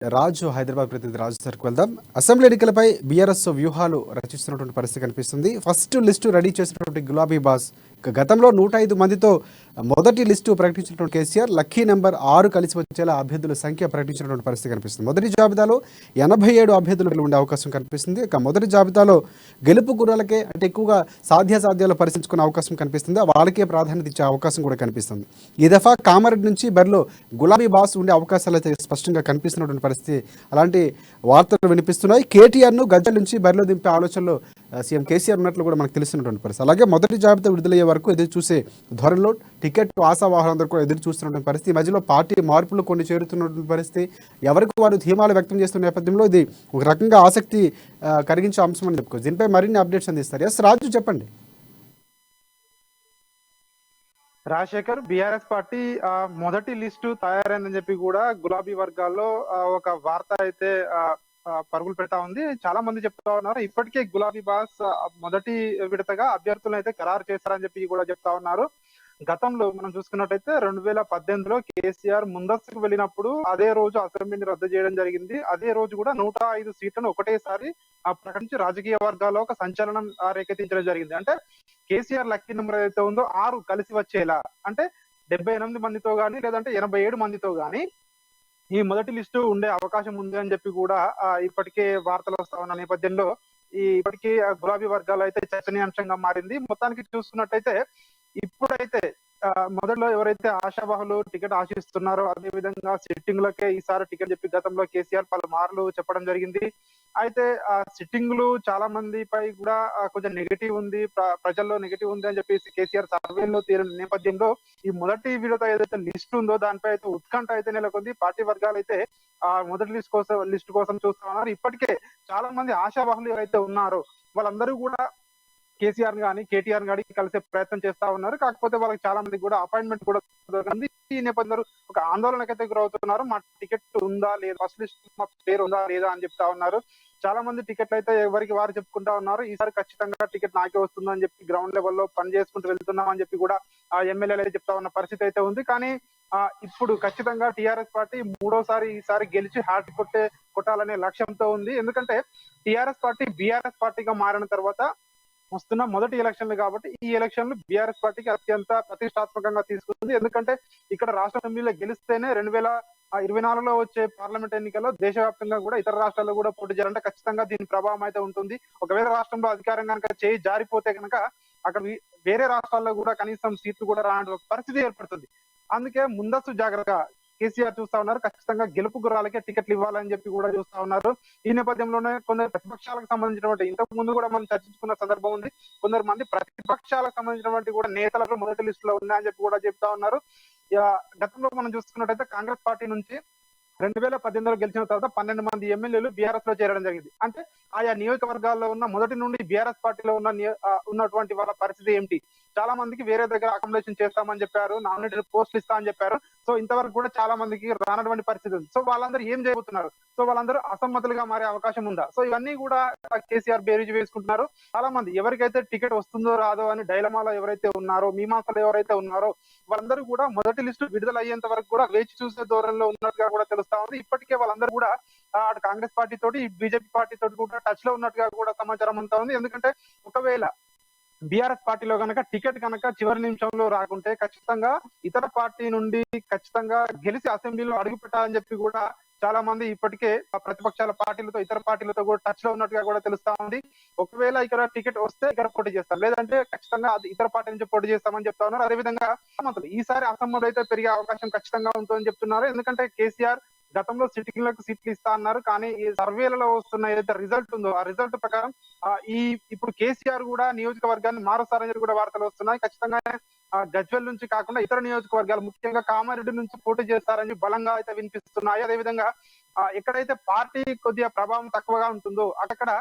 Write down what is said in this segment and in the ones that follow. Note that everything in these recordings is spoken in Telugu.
రాజు హైదరాబాద్ ప్రతినిధి రాజు సార్కి వెళ్దాం. అసెంబ్లీ ఎన్నికలపై బీఆర్ఎస్ వ్యూహాలు రచిస్తున్నటువంటి పరిస్థితి కనిపిస్తుంది. ఫస్ట్ లిస్టు రెడీ చేసినటువంటి గులాబీ బాస్ గతంలో 105 మందితో మొదటి లిస్టు ప్రకటించినటువంటి కేసీఆర్ లక్కీ నెంబర్ 6 కలిసి వచ్చేలా అభ్యర్థుల సంఖ్య ప్రకటించినటువంటి పరిస్థితి కనిపిస్తుంది. మొదటి జాబితాలో 87 అభ్యర్థులు ఉండే అవకాశం కనిపిస్తుంది. ఇక మొదటి జాబితాలో గెలుపు గుర్రాలకే అంటే ఎక్కువగా సాధ్యాలు పరిశీలించుకునే అవకాశం కనిపిస్తుంది. వాళ్ళకే ప్రాధాన్యత ఇచ్చే అవకాశం కూడా కనిపిస్తుంది. ఈ దఫా కామారెడ్డి నుంచి బరిలో గులాబీ బాస్ ఉండే అవకాశాలు అయితే స్పష్టంగా కనిపిస్తున్నటువంటి పరిస్థితి, అలాంటి వార్తలు వినిపిస్తున్నాయి. కేటీఆర్ను గజ్జల నుంచి బరిలో దింపే ఆలోచనలో సీఎం కేసీఆర్ ఉన్నట్లు కూడా మనకు తెలిసినటువంటి పరిస్థితి. అలాగే మొదటి జాబితా విడుదలయ్యే వరకు ఎదురు చూసే ధోరణిలో టికెట్ ఆశావాహులందరూ కూడా ఎదురు చూస్తున్నటువంటి పరిస్థితి. మధ్యలో పార్టీ మార్పులు కొన్ని చేరుతున్నటువంటి పరిస్థితి, ఎవరికి వారు ధీమాలు వ్యక్తం చేస్తున్న నేపథ్యంలో ఇది ఒక రకంగా ఆసక్తి కలిగించే అంశం అని చెప్పుకోవచ్చు. దీనిపై మరిన్ని అప్డేట్స్ అందిస్తారు. ఎస్ రాజు, చెప్పండి. రాజశేఖర్, బీఆర్ఎస్ పార్టీ మొదటి లిస్టు తయారైందని చెప్పి కూడా గులాబీ వర్గాల్లో ఒక వార్త అయితే పరుగులు పెడతా ఉంది. చాలా మంది చెప్తా ఉన్నారు ఇప్పటికే గులాబీ బాస్ మొదటి విడతగా అభ్యర్థులను అయితే ఖరారు చేశారని చెప్పి కూడా చెప్తా ఉన్నారు. గతంలో మనం చూసుకున్నట్టయితే 2018లో కేసీఆర్ ముందస్తుకు వెళ్ళినప్పుడు అదే రోజు అసెంబ్లీని రద్దు చేయడం జరిగింది. అదే రోజు కూడా 105 సీట్లను ఒకటేసారి ప్రకటించి రాజకీయ వర్గాల్లో ఒక సంచలనం రేకెత్తించడం జరిగింది. అంటే కేసీఆర్ లక్కీ నెంబర్ ఏదైతే ఉందో 6 కలిసి వచ్చేలా, అంటే 78 మందితో గానీ లేదంటే 87 మందితో గానీ ఈ మొదటి లిస్టు ఉండే అవకాశం ఉంది అని చెప్పి కూడా ఇప్పటికే వార్తలు వస్తా ఉన్న నేపథ్యంలో ఇప్పటికీ గులాబీ వర్గాలు అయితే చర్చనీయాంశంగా మారింది. మొత్తానికి చూసుకున్నట్టయితే ఇప్పుడైతే మొదట్లో ఎవరైతే ఆశావాహులు టికెట్ ఆశిస్తున్నారో అదే విధంగా సిట్టింగ్లకే ఈసారి టికెట్ చెప్పి గతంలో కేసీఆర్ పలుమార్లు చెప్పడం జరిగింది. అయితే సిట్టింగ్లు చాలా మంది పై కూడా కొంచెం నెగిటివ్ ఉంది, ప్రజల్లో నెగిటివ్ ఉంది అని చెప్పేసి కేసీఆర్ సర్వేలో తేలిన నేపథ్యంలో ఈ మొదటి విడత ఏదైతే లిస్ట్ ఉందో దానిపై అయితే ఉత్కంఠ అయితే నెలకొంది. పార్టీ వర్గాలు అయితే మొదటి లిస్ట్ కోసం చూస్తా ఉన్నారు. ఇప్పటికే చాలా మంది ఆశావాహులు ఎవరైతే ఉన్నారో వాళ్ళందరూ కూడా కేసీఆర్ గానీ కేటీఆర్ గానీ కలిసే ప్రయత్నం చేస్తా ఉన్నారు. కాకపోతే వాళ్ళకి చాలా మంది కూడా అపాయింట్మెంట్ కూడా దొరికింది. ఈ నేపథ్యంలో ఒక ఆందోళనకైతే గురవుతున్నారు. మా టికెట్ ఉందా లేదా, ఫస్ట్ లిస్ట్ మా పేరు ఉందా లేదా అని చెప్తా ఉన్నారు. చాలా మంది టికెట్లు అయితే ఎవరికి వారు చెప్పుకుంటా ఉన్నారు. ఈసారి ఖచ్చితంగా టికెట్ నాకే వస్తుందని చెప్పి గ్రౌండ్ లెవెల్లో పని చేసుకుంటూ వెళ్తున్నాం అని చెప్పి కూడా ఆ ఎమ్మెల్యేలు అయితే చెప్తా ఉన్న పరిస్థితి అయితే ఉంది. కానీ ఇప్పుడు ఖచ్చితంగా టీఆర్ఎస్ పార్టీ మూడోసారి ఈసారి గెలిచి హ్యాట్ కొట్టాలనే లక్ష్యంతో ఉంది. ఎందుకంటే టీఆర్ఎస్ పార్టీ బీఆర్ఎస్ పార్టీగా మారిన తర్వాత వస్తున్న మొదటి ఎలక్షన్లు కాబట్టి ఈ ఎలక్షన్లు బీఆర్ఎస్ పార్టీకి అత్యంత ప్రతిష్టాత్మకంగా తీసుకుంది. ఎందుకంటే ఇక్కడ రాష్ట్ర అసెంబ్లీలో గెలిస్తేనే 2024లో వచ్చే పార్లమెంట్ ఎన్నికల్లో దేశవ్యాప్తంగా కూడా ఇతర రాష్ట్రాల్లో కూడా పోటీ చేయాలంటే ఖచ్చితంగా దీని ప్రభావం అయితే ఉంటుంది. ఒకవేళ రాష్ట్రంలో అధికారం కనుక చేయి జారిపోతే కనుక అక్కడ వేరే రాష్ట్రాల్లో కూడా కనీసం సీట్లు కూడా రాని పరిస్థితి ఏర్పడుతుంది. అందుకే ముందస్తు జాగ్రత్తగా కేసీఆర్ చూస్తా ఉన్నారు. ఖచ్చితంగా గెలుపు గుర్రాలకే టికెట్లు ఇవ్వాలని చెప్పి కూడా చూస్తా ఉన్నారు. ఈ నేపథ్యంలోనే కొందరు ప్రతిపక్షాలకు సంబంధించినటువంటి, ఇంతకు ముందు కూడా మనం చర్చించుకున్న సందర్భం ఉంది, కొందరు మంది ప్రతిపక్షాలకు సంబంధించినటువంటి కూడా నేతలకు మొదటి లిస్టులో ఉన్నాయని చెప్పి కూడా చెప్తా ఉన్నారు. గతంలో మనం చూసుకున్నట్టయితే కాంగ్రెస్ పార్టీ నుంచి 2018లో గెలిచిన తర్వాత 12 మంది ఎమ్మెల్యేలు బీఆర్ఎస్ లో చేరడం జరిగింది. అంటే ఆయా నియోజకవర్గాల్లో ఉన్న మొదటి నుండి బీఆర్ఎస్ పార్టీలో ఉన్నటువంటి వాళ్ళ పరిస్థితి ఏమిటి? చాలా మందికి వేరే దగ్గర అకామిడేషన్ చేస్తామని చెప్పారు, నామినేటెడ్ పోస్టులు ఇస్తా అని చెప్పారు. సో ఇంతవరకు కూడా చాలా మందికి రానటువంటి పరిస్థితి ఉంది. సో వాళ్ళందరూ ఏం చేయబోతున్నారు? సో వాళ్ళందరూ అసమ్మతులుగా మారే అవకాశం ఉందా? సో ఇవన్నీ కూడా కేసీఆర్ బేరీజు వేసుకుంటున్నారు. చాలా మంది ఎవరికైతే టికెట్ వస్తుందో రాదో అని డైలమాలో ఎవరైతే ఉన్నారో, మీమాంసలో ఎవరైతే ఉన్నారో వాళ్ళందరూ కూడా మొదటి లిస్టు విడుదల అయ్యేంత వరకు కూడా వేచి చూసే ధోరణిలో ఉన్నట్టుగా కూడా తెలుస్తా ఉంది. ఇప్పటికే వాళ్ళందరూ కూడా అటు కాంగ్రెస్ పార్టీ తోటి బీజేపీ పార్టీ తోటి కూడా టచ్ లో ఉన్నట్టుగా కూడా సమాచారం అంతా ఉంది. ఎందుకంటే ఒకవేళ బీఆర్ఎస్ పార్టీలో కనుక టికెట్ కనుక చివరి నిమిషంలో రాకుంటే ఖచ్చితంగా ఇతర పార్టీ నుండి ఖచ్చితంగా గెలిచి అసెంబ్లీలో అడుగు పెట్టాలని చెప్పి కూడా చాలా మంది ఇప్పటికే ప్రతిపక్షాల పార్టీలతో ఇతర పార్టీలతో కూడా టచ్ లో ఉన్నట్టుగా కూడా తెలుస్తా ఉంది. ఒకవేళ ఇక్కడ టికెట్ వస్తే ఇక్కడ పోటీ చేస్తారు, లేదంటే ఖచ్చితంగా అది ఇతర పార్టీ నుంచి పోటీ చేస్తామని చెప్తా ఉన్నారు. అదేవిధంగా ఈసారి అసమ్మతులు అయితే పెరిగే అవకాశం ఖచ్చితంగా ఉంటుందని చెప్తున్నారు. ఎందుకంటే కేసీఆర్ గతంలో సిట్టింగ్లకు సీట్లు ఇస్తా అన్నారు. కానీ ఈ సర్వేలలో వస్తున్న ఏదైతే రిజల్ట్ ఉందో ఆ రిజల్ట్ ప్రకారం ఇప్పుడు కేసీఆర్ కూడా నియోజకవర్గాన్ని మారుస్తారని కూడా వార్తలు వస్తున్నాయి. ఖచ్చితంగా గజ్వెల్ నుంచి కాకుండా ఇతర నియోజకవర్గాలు ముఖ్యంగా కామారెడ్డి నుంచి పోటీ చేస్తారని బలంగా అయితే వినిపిస్తున్నాయి. అదేవిధంగా ఎక్కడైతే పార్టీ కొద్దిగా ప్రభావం తక్కువగా ఉంటుందో అక్కడ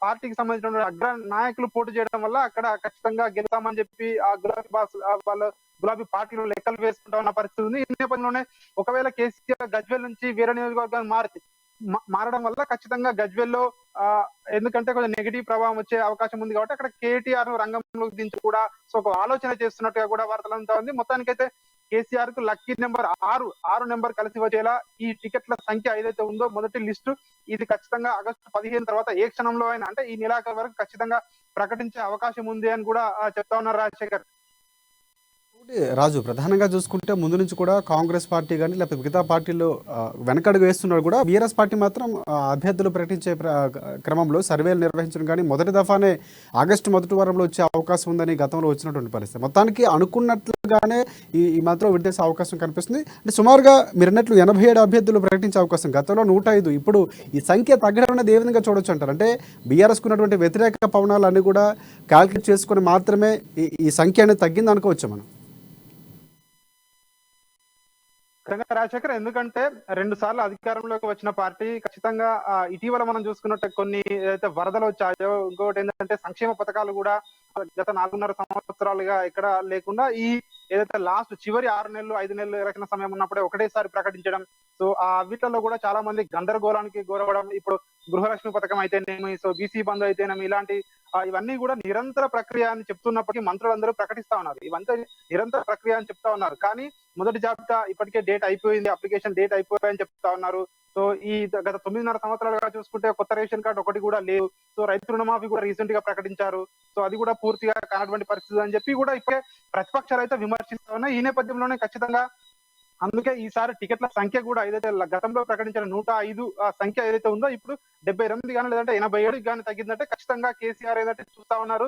పార్టీకి సంబంధించిన అగ్ర నాయకులు పోటీ చేయడం వల్ల అక్కడ ఖచ్చితంగా గెలుస్తామని చెప్పి ఆ గులాబీ బాస్ వాళ్ళ గులాబీ పార్టీలో లెక్కలు వేసుకుంటా ఉన్న పరిస్థితి ఉంది. ఈ నేపథ్యంలోనే ఒకవేళ కేసీఆర్ గజ్వెల్ నుంచి వేరే నియోజకవర్గాన్ని మారడం వల్ల ఖచ్చితంగా గజ్వెల్లో ఎందుకంటే కొంచెం నెగిటివ్ ప్రభావం వచ్చే అవకాశం ఉంది కాబట్టి అక్కడ కేటీఆర్ ను రంగంలోకి దించి కూడా సో ఒక ఆలోచన చేస్తున్నట్టుగా కూడా వార్తలంతా ఉంది. మొత్తానికైతే కేసీఆర్ కు లక్కీ నెంబర్ 6 నెంబర్ కలిసి వచ్చేలా ఈ టికెట్ల సంఖ్య ఏదైతే ఉందో మొదటి లిస్టు ఇది ఖచ్చితంగా ఆగస్టు 15 తర్వాత ఏ క్షణంలో అయినా అంటే ఈ నెలాఖరు వరకు ఖచ్చితంగా ప్రకటించే అవకాశం ఉంది అని కూడా చెప్తా ఉన్నారు రాజశేఖర్. రాజు ప్రధానంగా చూసుకుంటే ముందు నుంచి కూడా కాంగ్రెస్ పార్టీ కానీ లేకపోతే మిగతా పార్టీలు వెనకడుగు వేస్తున్నారు కూడా బీఆర్ఎస్ పార్టీ మాత్రం అభ్యర్థులు ప్రకటించే క్రమంలో సర్వేలు నిర్వహించడం కానీ మొదటి దఫానే ఆగస్టు మొదటి వారంలో వచ్చే అవకాశం ఉందని గతంలో వచ్చినటువంటి పరిస్థితి మొత్తానికి అనుకున్నట్లుగానే ఈ మాత్రం విడిచేసే అవకాశం కనిపిస్తుంది. అంటే సుమారుగా మీరు అన్నట్లు 87 అభ్యర్థులు ప్రకటించే అవకాశం, గతంలో 105. ఇప్పుడు ఈ సంఖ్య తగ్గడం అనేది ఏ విధంగా చూడొచ్చు అంటారు? అంటే బీఆర్ఎస్కు ఉన్నటువంటి వ్యతిరేక పవనాలు అన్ని కూడా క్యాల్కులేట్ చేసుకుని మాత్రమే ఈ సంఖ్య అనేది తగ్గింది అనుకోవచ్చు మనం. రాజశేఖర్, ఎందుకంటే 2 సార్లు అధికారంలోకి వచ్చిన పార్టీ ఖచ్చితంగా ఇటీవల మనం చూసుకున్నట్టు కొన్ని ఏదైతే వరదలు వచ్చాయో, ఇంకొకటి ఏంటంటే సంక్షేమ పథకాలు కూడా గత 4.5 సంవత్సరాలుగా ఎక్కడ లేకుండా ఈ ఏదైతే లాస్ట్ చివరి 6 నెలలు 5 నెలలు ఎలక్షన్ సమయం ఉన్నప్పుడే ఒకటేసారి ప్రకటించడం. సో ఆ వీటిల్లో కూడా చాలా మంది గందరగోళానికి గురవడం. ఇప్పుడు గృహలక్ష్మి పథకం అయితేనేమి, సో బీసీ బంధు అయితేనేమి, ఇలాంటి ఇవన్నీ కూడా నిరంతర ప్రక్రియ అని చెప్తున్నప్పటికీ మంత్రులందరూ ప్రకటిస్తా ఉన్నారు. ఇవంతా నిరంతర ప్రక్రియ అని చెప్తా ఉన్నారు. కానీ మొదటి జాబితా ఇప్పటికే డేట్ అయిపోయింది, అప్లికేషన్ డేట్ అయిపోయిందని చెప్తా ఉన్నారు. సో ఈ గత 9.5 సంవత్సరాలుగా చూసుకుంటే కొత్త రేషన్ కార్డు ఒకటి కూడా లేవు. సో రైతు రుణమాఫీ కూడా రీసెంట్ గా ప్రకటించారు. సో అది కూడా పూర్తిగా కానటువంటి పరిస్థితి అని చెప్పి కూడా ఇప్పుడే ప్రతిపక్షాలు అయితే విమర్శిస్తా ఉన్నాయి. ఈ నేపథ్యంలోనే ఖచ్చితంగా అందుకే ఈసారి టికెట్ల సంఖ్య కూడా ఏదైతే గతంలో ప్రకటించిన 105 సంఖ్య ఏదైతే ఉందో ఇప్పుడు 78 కానీ లేదంటే 87 కానీ తగ్గిందంటే ఖచ్చితంగా కేసీఆర్ ఏదైతే చూస్తా ఉన్నారు,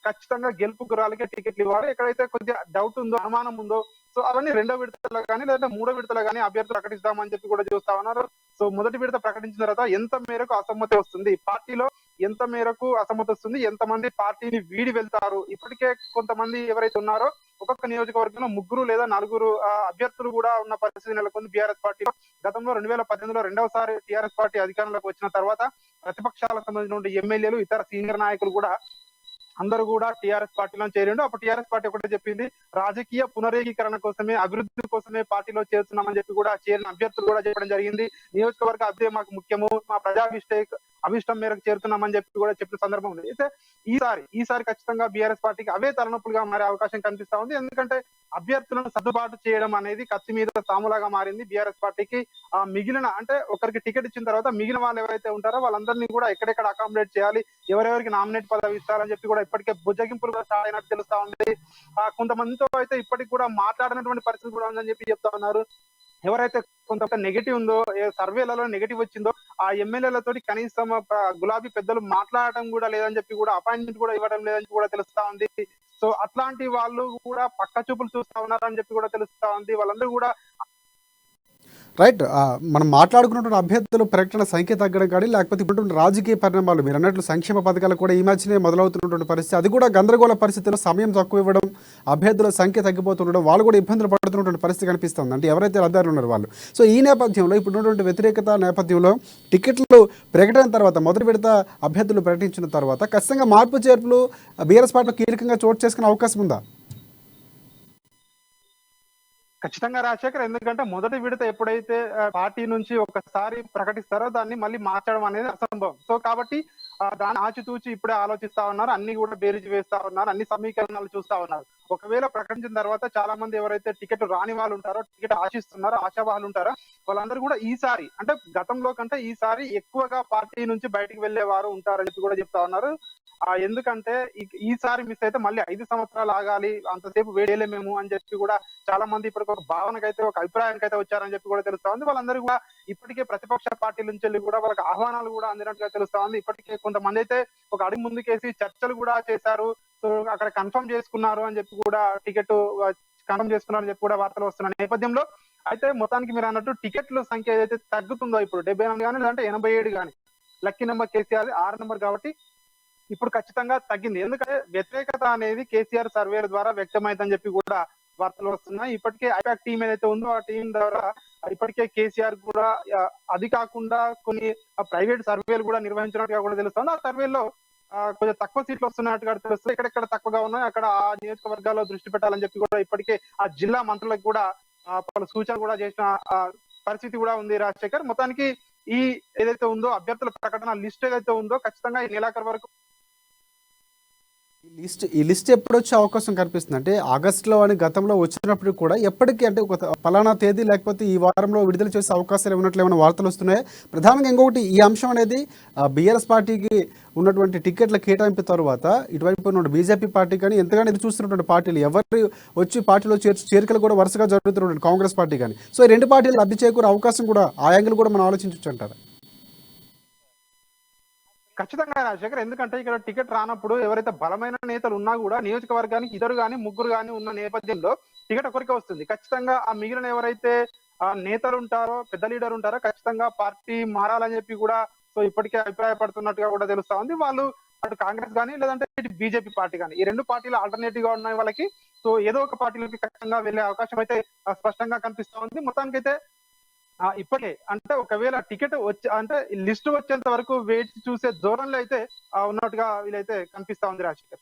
ఖచ్చితంగా గెలుపు గురాలకే టికెట్లు ఇవ్వాలి. ఎక్కడైతే కొద్దిగా డౌట్ ఉందో, అనుమానం ఉందో, సో అవన్నీ 2వ విడతలో కానీ లేదంటే 3వ విడతలో కానీ అభ్యర్థులు ప్రకటిస్తామని చెప్పి కూడా చూస్తా ఉన్నారు. సో మొదటి విడత ప్రకటించిన తర్వాత ఎంత మేరకు అసమ్మతి వస్తుంది, పార్టీలో ఎంత మేరకు అసమ్మతి వస్తుంది, ఎంతమంది పార్టీని వీడి వెళ్తారు. ఇప్పటికే కొంతమంది ఎవరైతే ఉన్నారో ఒక్కొక్క నియోజకవర్గంలో 3 లేదా 4 అభ్యర్థులు కూడా ఉన్న పరిస్థితి నెలకొంది బీఆర్ఎస్ పార్టీలో. గతంలో 2018లో 2వసారి టీఆర్ఎస్ పార్టీ అధికారంలోకి వచ్చిన తర్వాత ప్రతిపక్షాలకు సంబంధించిన ఎమ్మెల్యేలు, ఇతర సీనియర్ నాయకులు కూడా అందరూ కూడా టీఆర్ఎస్ పార్టీలో చేరిండు. అప్పుడు టీఆర్ఎస్ పార్టీ ఒకటే చెప్పింది, రాజకీయ పునరేకీకరణ కోసమే, అభివృద్ధి కోసమే పార్టీలో చేరుతున్నామని చెప్పి కూడా చేరిన అభ్యర్థులు కూడా చెప్పడం జరిగింది. నియోజకవర్గ అభివృద్ధి మాకు ముఖ్యము, మా అభిష్టం మేరకు చేరుతున్నామని చెప్పి కూడా చెప్పిన సందర్భం ఉంది. అయితే ఈసారి ఖచ్చితంగా బీఆర్ఎస్ పార్టీకి అవే తలనొప్పులుగా మారే అవకాశం కనిపిస్తా ఉంది. ఎందుకంటే అభ్యర్థులను సర్దుబాటు చేయడం అనేది కత్తి మీద సాములాగా మారింది బీఆర్ఎస్ పార్టీకి. మిగిలిన అంటే ఒకరికి టికెట్ ఇచ్చిన తర్వాత మిగిలిన వాళ్ళు ఎవరైతే ఉంటారో వాళ్ళందరినీ కూడా ఎక్కడెక్కడ అకామిడేట్ చేయాలి, ఎవరెవరికి నామినేట్ పదవి ఇస్తారని చెప్పి కూడా ఇప్పటికే బుజ్జగింపులు కూడా స్టార్ట్ అయినట్టు తెలుస్తా ఉంది. కొంతమందితో అయితే ఇప్పటికి కూడా మాట్లాడినటువంటి పరిస్థితి కూడా ఉందని చెప్పి చెప్తా ఉన్నారు. ఎవరైతే కొంత నెగటివ్ ఉందో, సర్వేలలో నెగటివ్ వచ్చిందో ఆ ఎమ్మెల్యేలతోటి కనీసం గులాబీ పెద్దలు మాట్లాడటం కూడా లేదని చెప్పి కూడా అపాయింట్మెంట్ కూడా ఇవ్వడం లేదని కూడా తెలుస్తా ఉంది. సో అట్లాంటి వాళ్ళు కూడా పక్క చూపులు చూస్తా ఉన్నారని చెప్పి కూడా తెలుస్తా ఉంది. వాళ్ళందరూ కూడా రైట్. మనం మాట్లాడుకున్నటువంటి అభ్యర్థులు ప్రకటన సంఖ్య తగ్గడం కానీ లేకపోతే ఇప్పుడు రాజకీయ పరిణామాలు మీరు అన్నట్లు సంక్షేమ పథకాలు కూడా ఈ మధ్యనే మొదలవుతున్నటువంటి పరిస్థితి, అది కూడా గందరగోళ పరిస్థితిలో సమయం తక్కువ ఇవ్వడం, అభ్యర్థుల సంఖ్య తగ్గిపోతుండడం, వాళ్ళు కూడా ఇబ్బందులు పడుతున్నటువంటి పరిస్థితి కనిపిస్తుంది. అంటే ఎవరైతే లబ్ధిదారులు ఉన్నారు వాళ్ళు. సో ఈ నేపథ్యంలో ఇప్పుడున్నటువంటి వ్యతిరేకత నేపథ్యంలో టికెట్లు ప్రకటన తర్వాత మొదటి విడత అభ్యర్థులు ప్రకటించిన తర్వాత ఖచ్చితంగా మార్పు చేర్పులు బీఆర్ఎస్ పార్టీలో కీలకంగా చోటు చేసుకునే అవకాశం ఉందా? ఖచ్చితంగా రాజశేఖర్, ఎందుకంటే మొదటి విడత ఎప్పుడైతే పార్టీ నుంచి ఒకసారి ప్రకటిస్తారో దాన్ని మళ్ళీ మార్చడం అనేది అసంభవం. సో కాబట్టి దాన్ని ఆచితూచి ఇప్పుడే ఆలోచిస్తా ఉన్నారు, అన్ని కూడా బేరీజు వేస్తా ఉన్నారు, అన్ని సమీకరణాలు చూస్తా ఉన్నారు. ఒకవేళ ప్రకటించిన తర్వాత చాలా మంది ఎవరైతే టికెట్ రాని వాళ్ళు ఉంటారో, టికెట్ ఆశిస్తున్నారో, ఆశావాహులు ఉంటారో వాళ్ళందరూ కూడా ఈసారి అంటే గతంలో కంటే ఈసారి ఎక్కువగా పార్టీ నుంచి బయటికి వెళ్లేవారు ఉంటారని చెప్పి కూడా చెప్తా ఉన్నారు. ఎందుకంటే ఈసారి మిస్ అయితే మళ్ళీ 5 సంవత్సరాలు ఆగాలి, అంతసేపు వేయలేమేమో అని చెప్పి కూడా చాలా మంది ఇప్పటికి ఒక భావనకైతే, ఒక అభిప్రాయానికి అయితే వచ్చారని చెప్పి కూడా తెలుస్తా ఉంది. వాళ్ళందరూ కూడా ఇప్పటికే ప్రతిపక్ష పార్టీల నుంచి వెళ్ళి కూడా వాళ్ళకి ఆహ్వానాలు కూడా అందినట్టుగా తెలుస్తా ఉంది. ఇప్పటికే కొంతమంది అయితే ఒక అడుగు ముందుకేసి చర్చలు కూడా చేశారు. సో అక్కడ కన్ఫర్మ్ చేసుకున్నారు అని చెప్పి కూడా టికెట్ కన్ఫర్మ్ చేసుకున్నారు అని చెప్పి కూడా వార్తలు వస్తున్న నేపథ్యంలో అయితే మొత్తానికి మీరు అన్నట్టు టికెట్ల సంఖ్య ఏదైతే తగ్గుతుందో ఇప్పుడు 78 కానీ లేదంటే 87 కానీ, లక్కీ నెంబర్ కేసీఆర్ 6 నెంబర్ కాబట్టి ఇప్పుడు ఖచ్చితంగా తగ్గింది. ఎందుకంటే వ్యతిరేకత అనేది కేసీఆర్ సర్వేల ద్వారా వ్యక్తమైందని చెప్పి కూడా వార్తలు వస్తున్నాయి. ఇప్పటికే ఐపాక్ టీం ఏదైతే ఉందో ఆ టీం ద్వారా ఇప్పటికే కేసీఆర్ కూడా అది కాకుండా కొన్ని ప్రైవేట్ సర్వేలు కూడా నిర్వహించినట్టుగా కూడా తెలుస్తుంది. ఆ సర్వేలో కొంచెం తక్కువ సీట్లు వస్తున్నట్టుగా తెలుస్తుంది. ఎక్కడెక్కడ తక్కువగా ఉన్నాయో అక్కడ ఆ నియోజకవర్గాల్లో దృష్టి పెట్టాలని చెప్పి కూడా ఇప్పటికే ఆ జిల్లా మంత్రులకు కూడా పలు సూచనలు కూడా చేసిన పరిస్థితి కూడా ఉంది రాజశేఖర్. మొత్తానికి ఈ ఏదైతే ఉందో అభ్యర్థుల ప్రకటన లిస్ట్ ఏదైతే ఉందో ఖచ్చితంగా ఈ నెలాఖరు వరకు ఈ లిస్ట్ ఎప్పుడు వచ్చే అవకాశం కనిపిస్తుంది అంటే ఆగస్టులో అని గతంలో వచ్చినప్పుడు కూడా ఎప్పటికీ అంటే ఒక పలానా తేదీ లేకపోతే ఈ వారంలో విడుదల చేసే అవకాశాలు ఉన్నట్లు ఏమైనా వార్తలు వస్తున్నాయి. ప్రధానంగా ఇంకొకటి ఈ అంశం అనేది బీఆర్ఎస్ పార్టీకి ఉన్నటువంటి టికెట్ల కేటాయింపు తర్వాత ఇటువైపు ఉన్న బీజేపీ పార్టీ కానీ ఎంతగానో ఎదురు చూస్తున్నటువంటి పార్టీలు ఎవరు వచ్చి పార్టీలో చేరికలు కూడా వరుసగా జరుగుతున్నటువంటి కాంగ్రెస్ పార్టీ కానీ సో ఈ రెండు పార్టీలు లబ్ధి చేకూరే అవకాశం కూడా ఆ యాంగిల్ కూడా మనం ఆలోచించవచ్చు అంటారు. ఖచ్చితంగా రాజశేఖర్, ఎందుకంటే ఇక్కడ టికెట్ రానప్పుడు ఎవరైతే బలమైన నేతలు ఉన్నా కూడా నియోజకవర్గానికి ఇద్దరు గాని ముగ్గురు గాని ఉన్న నేపథ్యంలో టికెట్ ఒకరికే వస్తుంది. ఖచ్చితంగా ఆ మిగిలిన ఎవరైతే ఆ నేతలు ఉంటారో, పెద్ద లీడర్ ఉంటారో ఖచ్చితంగా పార్టీ మారాలని చెప్పి కూడా సో ఇప్పటికే అభిప్రాయపడుతున్నట్టుగా కూడా తెలుస్తా ఉంది. వాళ్ళు అటు కాంగ్రెస్ కానీ లేదంటే ఇటు బీజేపీ పార్టీ కానీ ఈ రెండు పార్టీలు ఆల్టర్నేటివ్ గా ఉన్నాయి వాళ్ళకి. సో ఏదో ఒక పార్టీలోకి ఖచ్చితంగా వెళ్లే అవకాశం అయితే స్పష్టంగా కనిపిస్తా ఉంది. మొత్తానికైతే ఇప్పటికే అంటే ఒకవేళ టికెట్ వచ్చే అంటే లిస్ట్ వచ్చేంత వరకు వెయిట్ చూసే ధోరణిలో అయితే ఉన్నట్టుగా వీలైతే కనిపిస్తా ఉంది రాజశేఖర్.